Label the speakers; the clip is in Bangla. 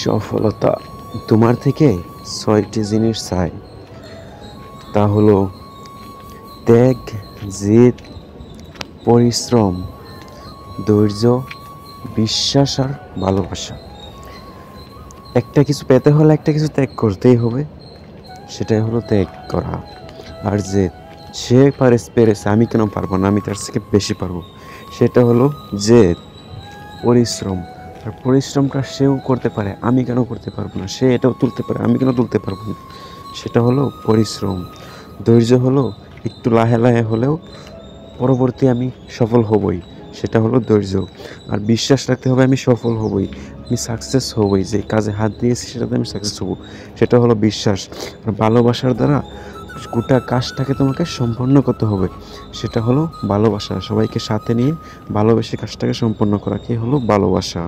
Speaker 1: সফলতা তোমার থেকে ৬টি জিনিস চাই, তা হলো ত্যাগ, জেদ, পরিশ্রম, ধৈর্য, বিশ্বাস আর ভালোবাসা। একটা কিছু পেতে হলে একটা কিছু ত্যাগ করতেই হবে, সেটাই হলো ত্যাগ করা। আর জেদ, সে পেরেছে আমি কেন পারবো না, আমি তার থেকে বেশি পারবো, সেটা হলো জেদ। পরিশ্রম, আর পরিশ্রমটা সেও করতে পারে, আমি কেন করতে পারবো না, সে এটাও তুলতে পারে, আমি কেন তুলতে পারবো না, সেটা হলো পরিশ্রম। ধৈর্য হলো একটু লাহে লাহে হলেও পরবর্তী আমি সফল হবই, সেটা হলো ধৈর্য। আর বিশ্বাস রাখতে হবে আমি সফল হবই, আমি সাকসেস হবই, যে কাজে হাত দিয়েছি সেটাতে আমি সাকসেস হব, সেটা হলো বিশ্বাস। আর ভালোবাসার দ্বারা গোটা কাজটাকে তোমাকে সম্পন্ন করতে হবে, সেটা হলো ভালোবাসা। সবাইকে সাথে নিয়ে ভালোবেসে কাজটাকে সম্পন্ন করা কি হলো ভালোবাসা।